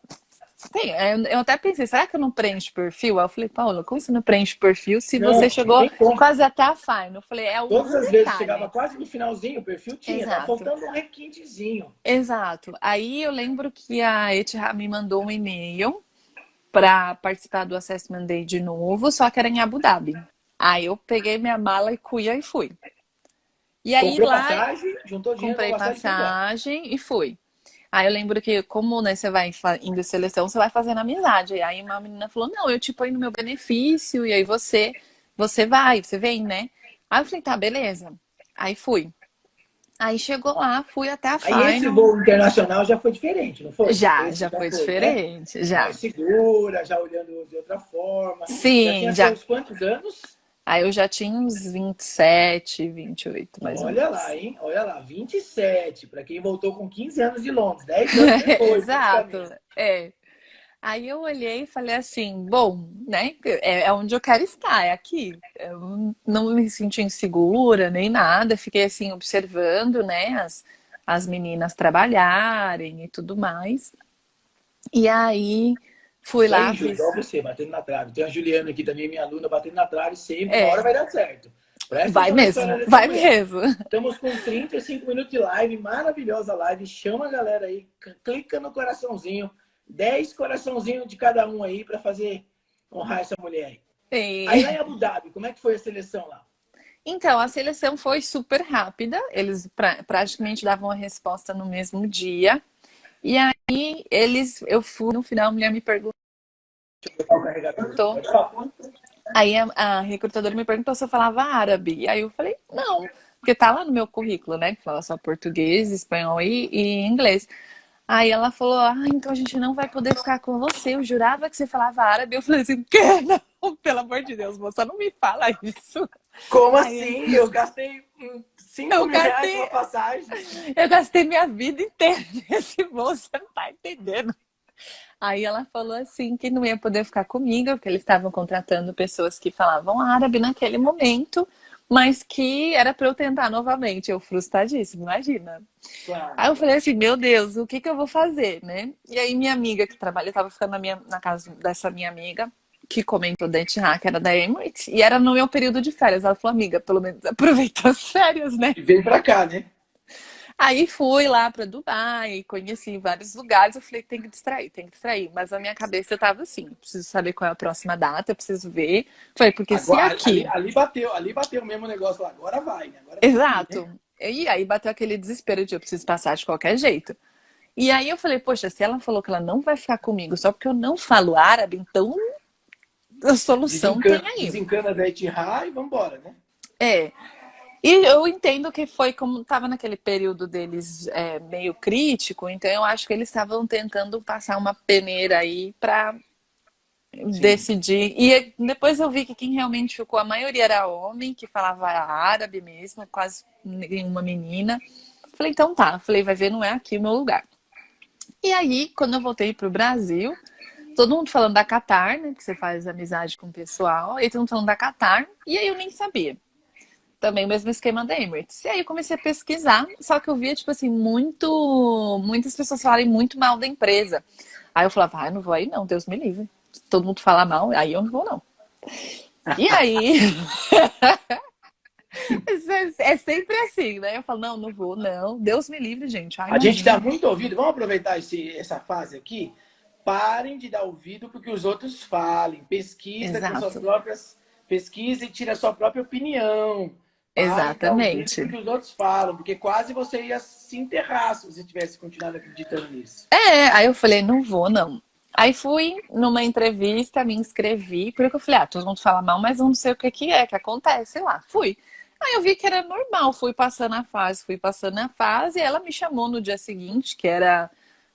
tem. Eu até pensei, será que eu não preencho perfil? Aí eu falei, Paula, como você não preenche perfil se você Não, não chegou tem como. quase até a final? Eu falei, é Todas algum as vezes chegava detalhe. quase no finalzinho, o perfil tinha, tava Exato, faltando um requintezinho. exato. Aí eu lembro que a Etihad me mandou um e-mail para participar do Assessment Day de novo, só que era em Abu Dhabi. Aí eu peguei minha mala e cuia e fui. E aí Comprou lá passagem, juntou dinheiro pra comprei passagem e foi embora. passagem e fui. Aí eu lembro que, como né, você vai indo em seleção, você vai fazendo amizade. Aí uma menina falou: Não, eu te ponho no meu benefício, e aí você vai, você vem, né? Aí eu falei: Tá, beleza. Aí fui. Aí chegou lá, fui até a Aí esse final. voo internacional já foi diferente, não foi? Esse Já já foi foi, né? diferente, Mais já. segura, já olhando de outra forma. Já tinha Sim, já. seus quantos anos? Aí eu já tinha uns 27, 28, mais ou Olha lá, menos. hein? Olha lá, 27. Para quem voltou com 15 anos de Londres, 10 anos depois, Exato, praticamente. é. Aí eu olhei e falei assim, bom, né? É onde eu quero estar, é aqui. Eu não me senti insegura nem nada, fiquei assim observando, né, as meninas trabalharem e tudo mais. E aí fui Isso lá, aí, Ju, igual fiz. você, batendo na trave. Tem a Juliana aqui também, minha aluna, batendo na trave sempre. Uma hora É, vai dar certo. Presta atenção na história dessa vai mulher. mesmo. Estamos com 35 minutos de live, maravilhosa live. Chama a galera aí, clica no coraçãozinho. 10 coraçãozinhos de cada um aí para fazer honrar essa mulher aí. Aí lá em E- Abu Dhabi, como é que foi a seleção lá? Então, a seleção foi super rápida, eles praticamente davam a resposta no mesmo dia. E aí, eu fui, no final, a mulher me perguntou. O carregador. Pode falar. Aí a recrutadora me perguntou se eu falava árabe. E aí eu falei, não, porque tá lá no meu currículo, né? Que fala só português, espanhol e inglês. Aí ela falou, então a gente não vai poder ficar com você. Eu jurava que você falava árabe. Eu falei assim, que? Não, pelo amor de Deus, moça, não me fala isso. Como Aí assim? Eu gastei 5 eu mil reais gastei, numa passagem. eu gastei minha vida inteira nesse voo, você não tá entendendo. Aí ela falou assim que não ia poder ficar comigo, porque eles estavam contratando pessoas que falavam árabe naquele momento, mas que era para eu tentar novamente. Eu frustradíssima, imagina. Aí Claro, eu falei claro. assim, meu Deus, o que que eu vou fazer, né? E aí minha amiga que trabalha, eu tava ficando na casa dessa minha amiga, que comentou da Etihad, que era da Emirates, e era no meu período de férias. Ela falou, amiga, pelo menos aproveita as férias, né? E veio pra cá, né? Aí fui lá para Dubai, conheci vários lugares. Eu falei, tem que distrair, tem que distrair. Mas a minha cabeça eu tava assim, preciso saber qual é a próxima data, eu preciso ver. Falei, porque se Agora, aqui, ali bateu o mesmo negócio lá. Agora vai, né? Agora tem que ir, né? exato. E aí bateu aquele desespero de eu preciso passar de qualquer jeito. E aí eu falei, poxa, se ela falou que ela não vai ficar comigo só porque eu não falo árabe, então a solução tem aí. Desencana da Etihad e vambora, né? É. E eu entendo que foi como estava naquele período deles meio crítico, então eu acho que eles estavam tentando passar uma peneira aí para Sim. decidir. E depois eu vi que quem realmente ficou, a maioria era homem, que falava árabe mesmo, quase nenhuma menina. Falei, então tá. Falei, vai ver, não é aqui o meu lugar. E aí, quando eu voltei pro Brasil, todo mundo falando da Qatar, né? Que você faz amizade com o pessoal. E todo mundo falando da Qatar. E aí eu nem sabia. Também o mesmo esquema da Emirates. E aí eu comecei a pesquisar. Só que eu via, tipo assim, muitas pessoas falarem muito mal da empresa. Aí eu falava, eu não vou aí não, Deus me livre. Se todo mundo falar mal, aí eu não vou não. E aí... É sempre assim, né? Eu falo, não, não vou, não. Deus me livre, gente. Ai, A gente dá imagina. muito ouvido. Vamos aproveitar essa fase aqui. Parem de dar ouvido porque os outros falem. Pesquisa com suas Exato. próprias... Pesquisa e tira a sua própria opinião. Pare de dar ouvido Exatamente. porque os outros falam. Porque quase você ia se enterrar se você tivesse continuado acreditando nisso. Aí eu falei, não vou, não. Aí fui numa entrevista, me inscrevi, porque eu falei, todo mundo fala mal, mas eu não sei o que que é, que acontece lá. Fui. Aí eu vi que era normal, fui passando a fase, e ela me chamou no dia seguinte, que era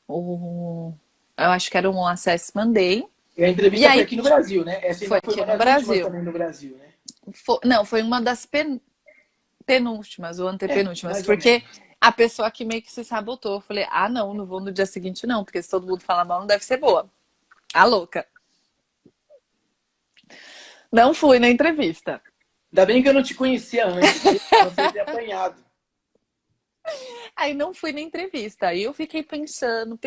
o... Eu acho que era um Assessment Day. E a E entrevista foi aí aqui no Brasil, né? Essa foi ainda foi aqui uma no das últimas Brasil. também no Brasil, né? Não, foi uma das penúltimas ou antepenúltimas, Mais ou porque menos. a pessoa que meio que se sabotou. Eu falei, não, não vou no dia seguinte, não, porque se todo mundo falar mal, não deve ser boa. A louca. Não fui na entrevista. Ainda bem que eu não te conhecia antes, viu? Você ter apanhado. Aí não fui na entrevista. Aí eu fiquei pensando.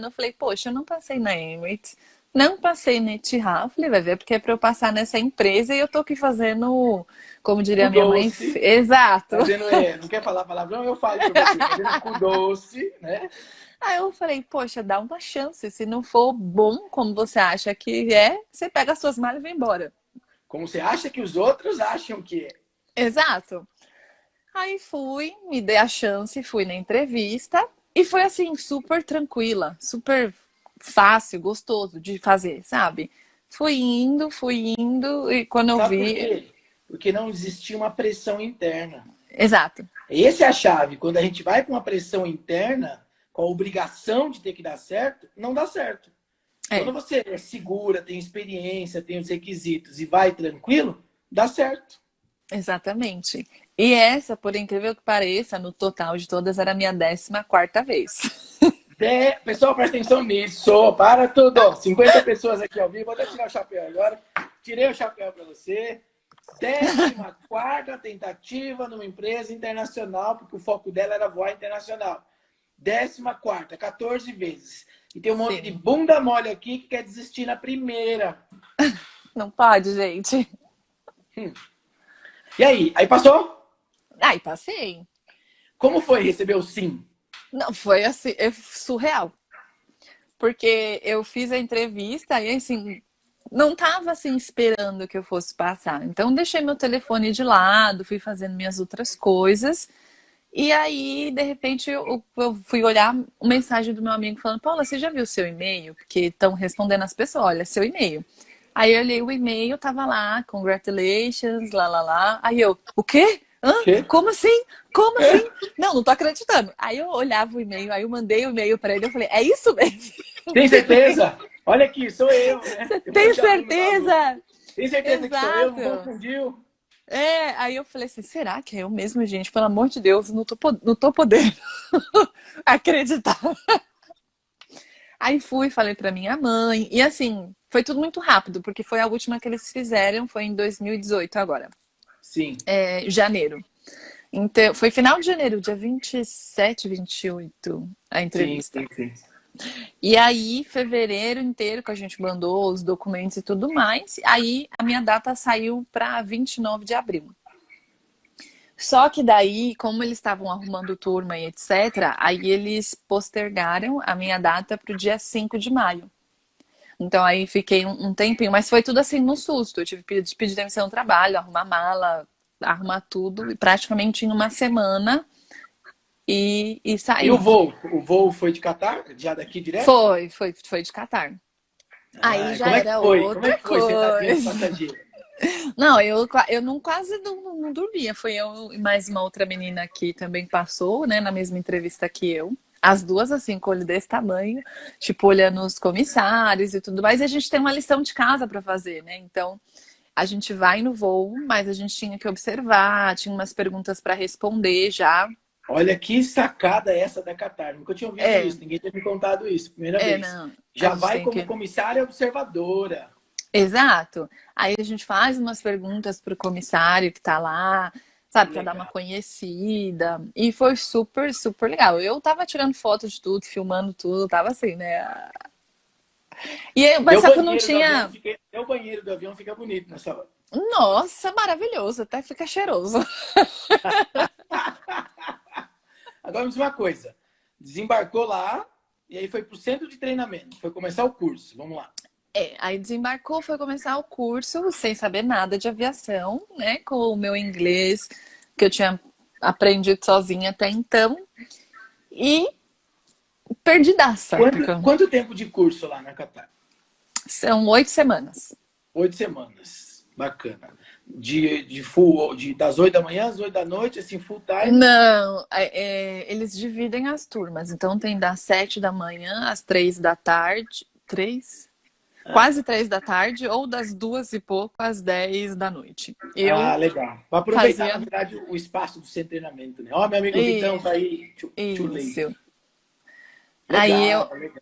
Eu falei, poxa, eu não passei na Emirates, não passei na Etihad. Eu falei, vai ver, porque é pra eu passar nessa empresa e eu tô aqui fazendo, como diria Cu minha mãe, doce. exato. Fazendo, não quer falar palavrão? Eu falo pra você. Fazendo cu doce, né? Aí eu falei, poxa, dá uma chance. Se não for bom como você acha que é, você pega as suas malas e vai embora. Como você acha que os outros acham que é. Exato. Aí fui, me dei a chance, fui na entrevista e foi assim, super tranquila, super fácil, gostoso de fazer, sabe? Fui indo e quando eu Sabe por vi. quê? Porque não existia uma pressão interna. Exato. Essa é a chave. Quando a gente vai com uma pressão interna, com a obrigação de ter que dar certo, não dá certo. É, Quando você é segura, tem experiência, tem os requisitos e vai tranquilo, dá certo. exatamente. E essa, por incrível que pareça, no total de todas, era a minha 14ª vez. Pessoal, presta atenção nisso. Para tudo. 50 pessoas aqui ao vivo. Vou até tirar o chapéu agora. Tirei o chapéu para você. 14ª tentativa numa empresa internacional, porque o foco dela era voar internacional. 14ª, 14 vezes. E tem um monte de Sim. bunda mole aqui que quer desistir na primeira. Não pode, gente. E aí? Aí passou? Aí passei. Como foi receber o sim? Não, foi assim, surreal. Porque eu fiz a entrevista e assim, não tava assim esperando que eu fosse passar. Então deixei meu telefone de lado, fui fazendo minhas outras coisas. E aí, de repente, eu fui olhar uma mensagem do meu amigo falando, Paula, você já viu o seu e-mail? Porque estão respondendo as pessoas, olha, seu e-mail. Aí eu olhei o e-mail, tava lá, congratulations, lá, lá, lá. Aí eu, o quê? Hã? Quê? Como assim? Como assim? Não, não tô acreditando. Aí eu olhava o e-mail, aí eu mandei o e-mail pra ele, eu falei, é isso mesmo? Tem certeza? Olha aqui, sou eu, né? Você Eu vou tem te abrir meu aluno. certeza? Tem certeza que sou eu? Não Exato. confundiu? Aí eu falei assim, será que é eu mesmo, gente? Pelo amor de Deus, não tô podendo acreditar. Aí fui, falei pra minha mãe, e assim, foi tudo muito rápido, porque foi a última que eles fizeram, foi em 2018 agora, Sim. janeiro. Então, foi final de janeiro, dia 27, 28, a Sim, entrevista. sim, sim. E aí, fevereiro inteiro que a gente mandou os documentos e tudo mais, aí a minha data saiu para 29 de abril. Só que daí, como eles estavam arrumando turma e etc., aí eles postergaram a minha data para o dia 5 de maio. Então aí fiquei um tempinho, mas foi tudo assim no susto. Eu tive que pedir demissão do trabalho, arrumar mala, arrumar tudo, e praticamente em uma semana e E o saí. voo? O voo foi de Catar? Já daqui direto? Foi de Catar. Aí Ai, já como é que era foi? Como é outra que foi sentar dentro do coisa. passageiro? Não, eu não, quase não dormia. Foi eu e mais uma outra menina que também passou, né, na mesma entrevista que eu. As duas, assim, com o olho desse tamanho, tipo, olhando os comissários e tudo mais. E a gente tem uma lição de casa para fazer, né? Então, a gente vai no voo, mas a gente tinha que observar, tinha umas perguntas para responder já. Olha que sacada essa da Qatar. Nunca tinha ouvido É, isso, ninguém tinha me contado isso. Primeira vez. não. A Já gente vai tem como que. comissária observadora. Exato. Aí a gente faz umas perguntas pro comissário que tá lá, Que sabe, para dar uma legal. conhecida. E foi super, super legal. Eu tava tirando foto de tudo, filmando tudo, tava assim, né? Mas só que eu não tinha. O banheiro do avião fica bonito nessa hora. Nossa, maravilhoso, até fica cheiroso. Agora me diz uma coisa. Desembarcou lá e aí foi pro centro de treinamento. Foi começar o curso. Vamos lá. Aí desembarcou, foi começar o curso sem saber nada de aviação, né? Com o meu inglês que eu tinha aprendido sozinha até então. E perdidaça, porque Quanto tempo de curso lá na Qatar? são 8 semanas. 8 semanas. Bacana. Das 8 da manhã às 8 da noite, assim, full time. Não, eles dividem as turmas. Então tem das 7 da manhã às 3 da tarde. Três? Quase 3 da tarde, ou das 2 e pouco às 10 da noite. Ah, Eu legal. Para aproveitar, na fazia verdade, o espaço do centro de treinamento, né? Ó, meu amigo Vitão i- tá aí. Too late. isso. Aí eu, Legal, legal.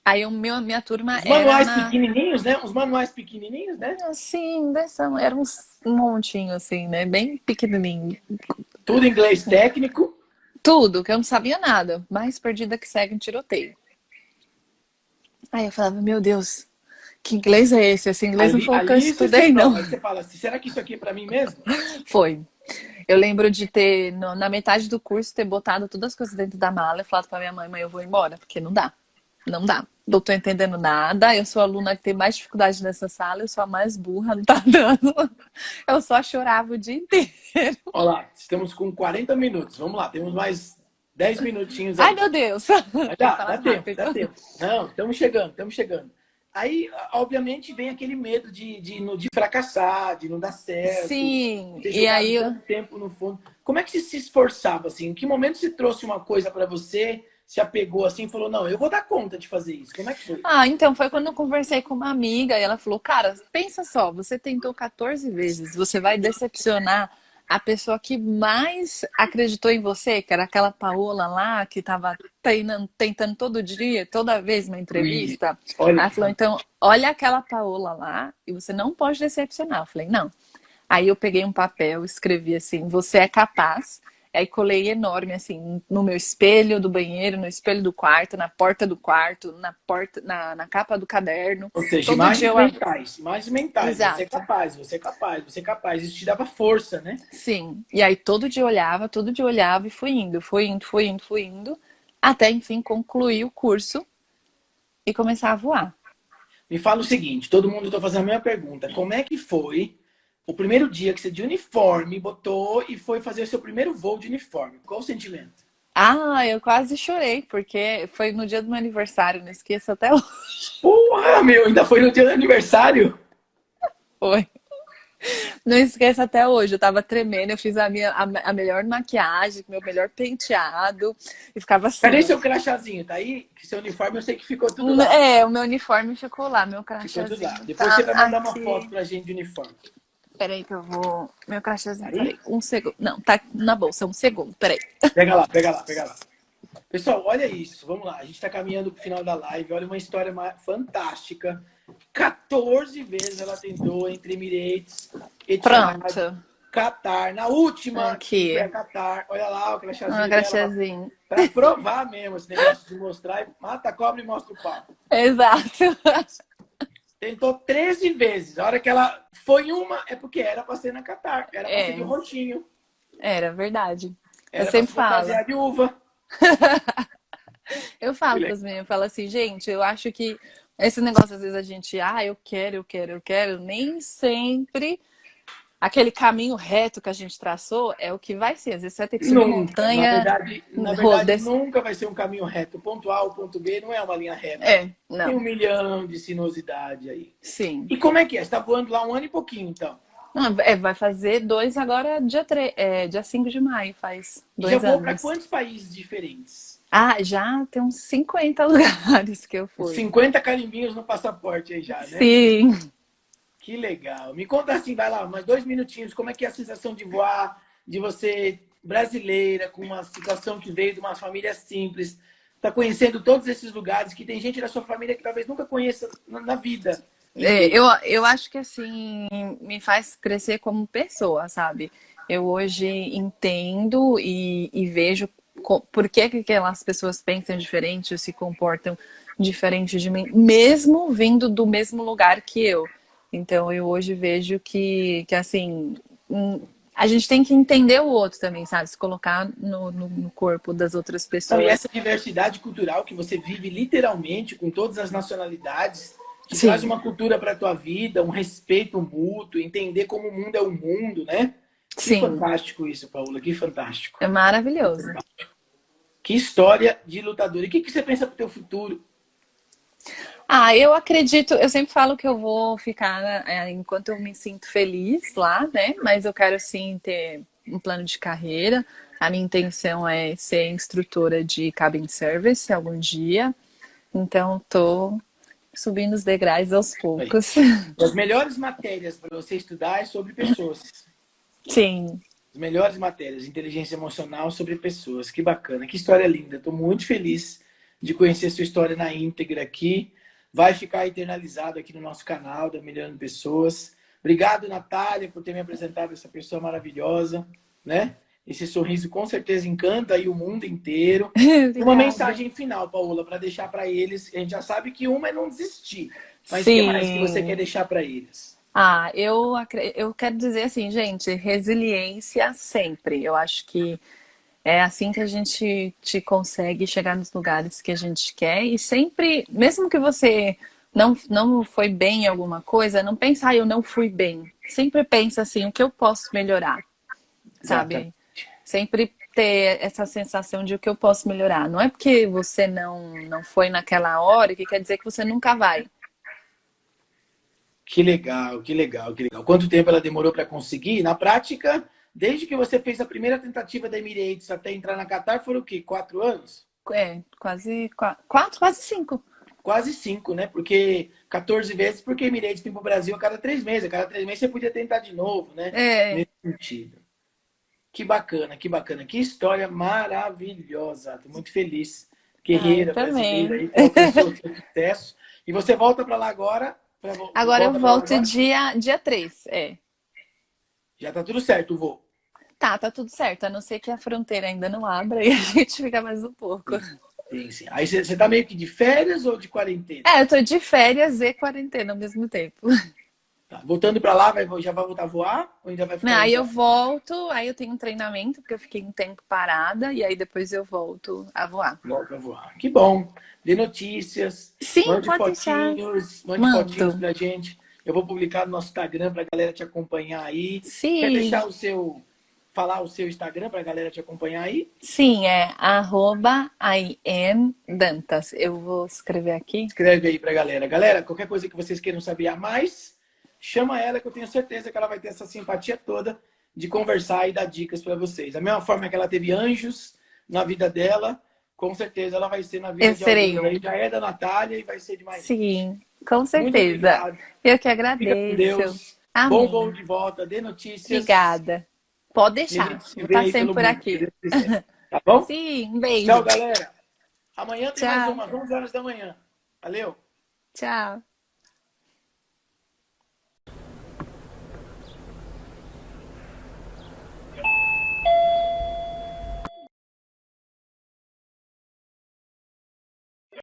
aí minha turma Os era manuais na pequenininhos, né? Os manuais pequenininhos, né? assim, era um montinho assim, né? Bem pequenininho. Tudo em inglês técnico. Tudo, que eu não sabia nada. Mais perdida que segue em tiroteio. Aí eu falava, meu Deus, que inglês é esse? Esse inglês não foi o que eu Ali você se estudei, não. prova. Aí você fala assim, será que isso aqui é para mim mesmo? Foi. Eu lembro de ter, na metade do curso, ter botado todas as coisas dentro da mala e falado pra minha mãe, mãe, eu vou embora, porque não dá. Não dá. Não tô entendendo nada. Eu sou a aluna que tem mais dificuldade nessa sala, eu sou a mais burra, não tá dando. Eu só chorava o dia inteiro. Olha lá, estamos com 40 minutos. Vamos lá, temos mais 10 minutinhos Ai, aí. meu Deus! Mas Tem que dá falar tempo, rápido. dá tempo. Não, estamos chegando, estamos chegando. Aí, obviamente, vem aquele medo de fracassar, de não dar certo, Sim, ter e jogado aí tanto tempo no fundo. Como é que você se esforçava, assim? Em que momento você trouxe uma coisa para você, se apegou assim e falou, não, eu vou dar conta de fazer isso? Como é que foi? Então foi quando eu conversei com uma amiga e ela falou: Cara, pensa só, você tentou 14 vezes, você vai decepcionar a pessoa que mais acreditou em você, que era aquela Paola lá, que estava tentando todo dia, toda vez uma E entrevista. olha Ela que falou: Então, olha aquela Paola lá e você não pode decepcionar. Eu falei: Não. Aí eu peguei um papel, escrevi assim: Você é capaz. Aí colei enorme, assim, no meu espelho do banheiro, no espelho do quarto, na porta do quarto, na porta, na capa do caderno. ou seja, Todo dia imagens eu. mentais, imagens mentais. Você é Exato. capaz, você é capaz, você é capaz. Isso te dava força, né? Sim. E aí todo dia eu olhava e fui indo, fui indo, fui indo, fui indo, até enfim concluir o curso e começar a voar. Me fala o seguinte, todo mundo está fazendo a mesma pergunta. Como é que foi o primeiro dia que você de uniforme botou e foi fazer o seu primeiro voo de uniforme? Qual o sentimento? Eu quase chorei, porque foi no dia do meu aniversário, não esqueço até hoje. Porra, meu, ainda foi no dia do aniversário? Foi. Não esqueço até hoje, eu tava tremendo, eu fiz a melhor maquiagem, meu melhor penteado, e ficava Cadê assim, ó. seu crachazinho? Tá aí? Que seu uniforme eu sei que ficou tudo lá. O meu uniforme ficou lá, meu Ficou tudo lá. crachazinho Depois você tá vai mandar uma foto aqui. pra gente de uniforme. Peraí que eu vou. Meu Tá crachazinho, aí? peraí, um segundo. Não, tá na bolsa, um segundo, peraí. Pega lá, pega lá, pega lá. Pessoal, olha isso. Vamos lá. A gente está caminhando para o final da live. Olha uma história fantástica. 14 vezes ela tentou entre Emirates, Etihad, Pronto, Qatar. Na última, que foi aqui, a Qatar. Olha lá o um crachazinho dela. crachazinho. Para provar mesmo esse negócio de mostrar. Mata a cobra e mostra o pau. Exato. Tentou 13 vezes. A hora que ela foi uma, é porque era para ser na Qatar. Era para ser de É, roxinho. era verdade. Eu Era para sempre ser falo. fantasiar de uva. Eu Que falo para legal. as meninas, eu falo assim, gente, eu acho que esse negócio, às vezes a gente, eu quero, eu quero, eu quero, nem sempre aquele caminho reto que a gente traçou é o que vai ser. Às vezes você vai ter que subir Nunca. montanha, Na verdade, des- nunca vai ser um caminho reto. O ponto A, o ponto B não é uma linha reta. Tem não, 1 milhão de sinuosidade aí. sim. E como é que é? Você está voando lá 1 ano e pouquinho, então. Não, vai fazer 2 agora, dia 5 de maio, faz E já dois voou para anos. quantos países diferentes? Já tem uns 50 lugares que eu Os fui. 50 carimbinhos no passaporte aí já, né? Sim. Que legal. Me conta assim, vai lá, mais 2 minutinhos. Como é que é a sensação de voar, de você brasileira, com uma situação que veio de uma família simples, está conhecendo todos esses lugares que tem gente da sua família que talvez nunca conheça na vida inteira. Eu acho que assim me faz crescer como pessoa, sabe? Eu hoje entendo e vejo por que aquelas pessoas pensam diferente ou se comportam diferente de mim, mesmo vindo do mesmo lugar que eu. Então eu hoje vejo que assim, a gente tem que entender o outro também, sabe? Se colocar no corpo das outras Então, e pessoas. essa diversidade cultural que você vive literalmente com todas as nacionalidades, te traz Sim, uma cultura para a tua vida, um respeito mútuo, entender como o mundo é o mundo, né? Que sim, fantástico isso, Paula, que fantástico. é maravilhoso. Que história de lutador. E o que você pensa para o teu futuro? Ah, eu acredito, eu sempre falo que eu vou ficar enquanto eu me sinto feliz lá, né? Mas eu quero sim ter um plano de carreira. A minha intenção é ser instrutora de cabin service algum dia. Então, tô subindo os degraus aos Aí. poucos. As melhores matérias para você estudar é sobre pessoas. Sim. As melhores matérias, inteligência emocional sobre pessoas. Que bacana, que história linda. Estou muito feliz de conhecer sua história na íntegra aqui. Vai ficar eternalizado aqui no nosso canal da Melhorando Pessoas. Obrigado, Natália, por ter me apresentado essa pessoa maravilhosa, né? Esse sorriso com certeza encanta aí o mundo inteiro. Uma Obrigada. mensagem final, Paola, para deixar para eles. A gente já sabe que uma é não desistir. Mas o que mais que você quer Sim. deixar para eles? Ah, eu quero dizer assim, gente, resiliência sempre. Eu acho que é assim que a gente te consegue chegar nos lugares que a gente quer e sempre, mesmo que você não foi bem em alguma coisa, não pensa, eu não fui bem. Sempre pensa assim, o que eu posso melhorar, Exatamente. sabe? Sempre ter essa sensação de o que eu posso melhorar. Não é porque você não foi naquela hora que quer dizer que você nunca vai. Que legal, que legal, que legal. Quanto tempo ela demorou para conseguir? Na prática, desde que você fez a primeira tentativa da Emirates até entrar na Qatar, foram o quê? 4 anos? É, quase quatro, quase cinco. Quase 5, né? Porque 14 vezes, porque a Emirates tem para o Brasil a cada 3 meses. A cada 3 meses você podia tentar de novo, né? É, Nesse sentido. Que bacana, que bacana. Que história maravilhosa. Estou muito feliz. eu Guerreira brasileira também. aí que alcançou o seu sucesso. E você volta para lá agora? Agora eu Volta para lá volto agora? dia 3. É. Já tá tudo certo o voo. Tá tudo certo, a não ser que a fronteira ainda não abra e a gente fica mais um pouco. Sim, sim, sim. Aí você tá meio que de férias ou de quarentena? É, eu tô de férias e quarentena ao mesmo tempo. Tá. Voltando para lá, já vai voltar a voar? Ou ainda vai Não, ficar aí aí eu só? volto, aí eu tenho um treinamento, porque eu fiquei um tempo parada, e aí depois eu volto a voar. Volta a voar. Que bom. Dê notícias, Sim, pode deixar. mande fotinhos Mando. pra gente. Eu vou publicar no nosso Instagram pra galera te acompanhar aí. Quer Sim, deixar falar o seu Instagram pra galera te acompanhar aí? sim, é @IamDantas. Eu vou escrever aqui. Escreve aí pra galera. Galera, qualquer coisa que vocês queiram saber a mais, chama ela que eu tenho certeza que ela vai ter essa simpatia toda de conversar e dar dicas para vocês. Da mesma forma que ela teve anjos na vida dela, com certeza ela vai ser na vida Eu de serei alguns um. aí. Já é da Natália e vai ser de mais gente. Sim, com Muito certeza. obrigado. Eu que Fica com agradeço. Deus. Bom voo Amém. de volta. Dê notícias. Obrigada. Pode E a gente deixar. se Vou vê estar aí sempre pelo por mundo, se aqui. Deus quiser. Tá bom? Sim, um Tchau, beijo. galera. Amanhã tem mais Tchau. uma, às 11 horas da manhã. Valeu. Tchau.